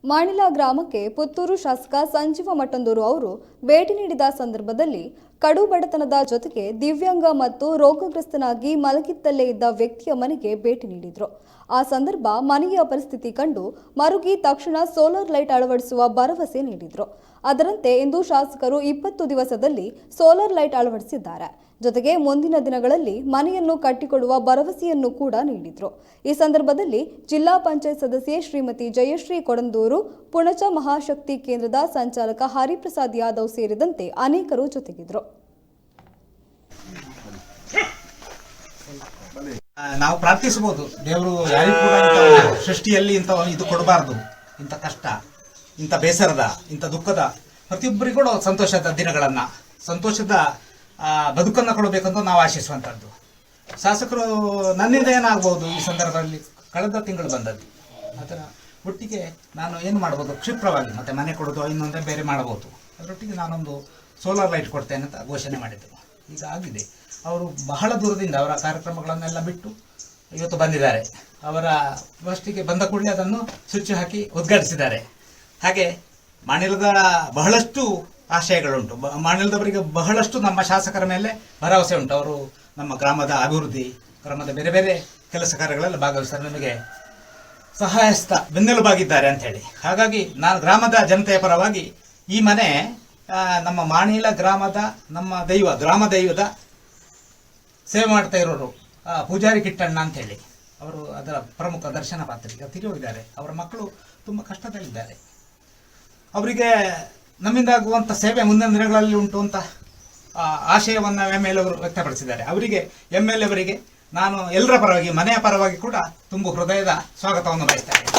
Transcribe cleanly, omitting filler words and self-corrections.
ಮಾಣಿಲ ಗ್ರಾಮಕ್ಕೆ ಪುತ್ತೂರು ಶಾಸಕ ಸಂಜೀವ ಮಠಂದೂರು ಅವರು ಭೇಟಿ ನೀಡಿದ ಸಂದರ್ಭದಲ್ಲಿ ಕಡು ಬಡತನದ ಜೊತೆಗೆ ದಿವ್ಯಾಂಗ ಮತ್ತು ರೋಗಗ್ರಸ್ತನಾಗಿ ಮಲಗಿದ್ದಲ್ಲೇ ಇದ್ದ ವ್ಯಕ್ತಿಯ ಮನೆಗೆ ಭೇಟಿ ನೀಡಿದರು. ಆ ಸಂದರ್ಭ ಮನೆಯ ಪರಿಸ್ಥಿತಿ ಕಂಡು ಮರುಗಿ ತಕ್ಷಣ ಸೋಲಾರ್ ಲೈಟ್ ಅಳವಡಿಸುವ ಭರವಸೆ ನೀಡಿದರು. ಅದರಂತೆ ಇಂದು ಶಾಸಕರು 20 ದಿವಸದಲ್ಲಿ ಸೋಲಾರ್ ಲೈಟ್ ಅಳವಡಿಸಿದ್ದಾರೆ. ಜೊತೆಗೆ ಮುಂದಿನ ದಿನಗಳಲ್ಲಿ ಮನೆಯನ್ನು ಕಟ್ಟಿಕೊಡುವ ಭರವಸೆಯನ್ನು ಕೂಡ ನೀಡಿದರು. ಈ ಸಂದರ್ಭದಲ್ಲಿ ಜಿಲ್ಲಾ ಪಂಚಾಯತ್ ಸದಸ್ಯೆ ಶ್ರೀಮತಿ ಜಯಶ್ರೀ ಕೊಡಂದೂರು, ಪುಣಚ ಮಹಾಶಕ್ತಿ ಕೇಂದ್ರದ ಸಂಚಾಲಕ ಹರಿಪ್ರಸಾದ್ ಯಾದವ್ ಸೇರಿದಂತೆ ಅನೇಕರು ಜೊತೆಗಿದ್ದರು. ನಾವು ಪ್ರಾರ್ಥಿಸಬಹುದು, ದೇವರು ಯಾರಿಗೂ ಕೂಡ ಸೃಷ್ಟಿಯಲ್ಲಿ ಇಂಥ ಇದು ಕೊಡಬಾರ್ದು, ಇಂಥ ಕಷ್ಟ, ಇಂಥ ಬೇಸರದ, ಇಂಥ ದುಃಖದ ಪ್ರತಿಯೊಬ್ಬರಿಗೂ ಕೂಡ ಸಂತೋಷದ ದಿನಗಳನ್ನು, ಸಂತೋಷದ ಬದುಕನ್ನು ಕೊಡಬೇಕಂತ ನಾವು ಆಶಿಸುವಂಥದ್ದು. ಶಾಸಕರು ನನ್ನಿಂದ ಏನಾಗ್ಬೋದು ಈ ಸಂದರ್ಭದಲ್ಲಿ ಕಳೆದ ತಿಂಗಳು ಬಂದದ್ದು, ಅದರ ಒಟ್ಟಿಗೆ ನಾನು ಏನು ಮಾಡ್ಬೋದು, ಕ್ಷಿಪ್ರವಾಗಿ ಮತ್ತೆ ಮನೆ ಕೊಡೋದು ಇನ್ನೊಂದೇ ಬೇರೆ ಮಾಡ್ಬೋದು, ಅದರೊಟ್ಟಿಗೆ ನಾನೊಂದು ಸೋಲಾರ್ ಲೈಟ್ ಕೊಡ್ತೇನೆ ಅಂತ ಘೋಷಣೆ ಮಾಡಿದ್ದೆ. ಈಗ ಆಗಿದೆ. ಅವರು ಬಹಳ ದೂರದಿಂದ ಅವರ ಕಾರ್ಯಕ್ರಮಗಳನ್ನೆಲ್ಲ ಬಿಟ್ಟು ಇವತ್ತು ಬಂದಿದ್ದಾರೆ. ಅವರ ಫಸ್ಟಿಗೆ ಬಂದ ಕೂಡಲೇ ಅದನ್ನು ಸ್ವಿಚ್ ಹಾಕಿ ಉದ್ಘಾಟಿಸಿದ್ದಾರೆ. ಹಾಗೆ ಮಾಣಿಲದ ಬಹಳಷ್ಟು ಆಶಯಗಳುಂಟು, ಮಾಣಿಲದವರಿಗೆ ಬಹಳಷ್ಟು ನಮ್ಮ ಶಾಸಕರ ಮೇಲೆ ಭರವಸೆ ಉಂಟು. ಅವರು ನಮ್ಮ ಗ್ರಾಮದ ಅಭಿವೃದ್ಧಿ, ಗ್ರಾಮದ ಬೇರೆ ಬೇರೆ ಕೆಲಸ ಕಾರ್ಯಗಳೆಲ್ಲ ಭಾಗವಹಿಸ್ತಾರೆ, ನಮಗೆ ಸಹಾಯಸ್ಥ ಬೆನ್ನೆಲುಬಾಗಿದ್ದಾರೆ ಅಂಥೇಳಿ. ಹಾಗಾಗಿ ನಾನು ಗ್ರಾಮದ ಜನತೆಯ ಪರವಾಗಿ ಈ ಮನೆ ನಮ್ಮ ಮಾಣಿಲ ಗ್ರಾಮದ ನಮ್ಮ ದೈವ, ಗ್ರಾಮ ದೈವದ ಸೇವೆ ಮಾಡ್ತಾ ಇರೋರು ಪೂಜಾರಿ ಕಿಟ್ಟಣ್ಣ ಅಂಥೇಳಿ, ಅವರು ಅದರ ಪ್ರಮುಖ ದರ್ಶನ ಪಾತ್ರಿಕ ತಿರುಗಿದ್ದಾರೆ. ಅವರ ಮಕ್ಕಳು ತುಂಬ ಕಷ್ಟದಲ್ಲಿದ್ದಾರೆ. ಅವರಿಗೆ ನಮ್ಮಿಂದ ಆಗುವಂಥ ಸೇವೆ ಮುಂದಿನ ದಿನಗಳಲ್ಲಿ ಉಂಟು ಅಂತ ಆಶಯವನ್ನು MLA ಅವರು ವ್ಯಕ್ತಪಡಿಸಿದ್ದಾರೆ. ಅವರಿಗೆ MLA ಅವರಿಗೆ ನಾನು ಎಲ್ಲರ ಪರವಾಗಿ, ಮನೆಯ ಪರವಾಗಿ ಕೂಡ ತುಂಬ ಹೃದಯದ ಸ್ವಾಗತವನ್ನು ಬಯಸ್ತೇನೆ.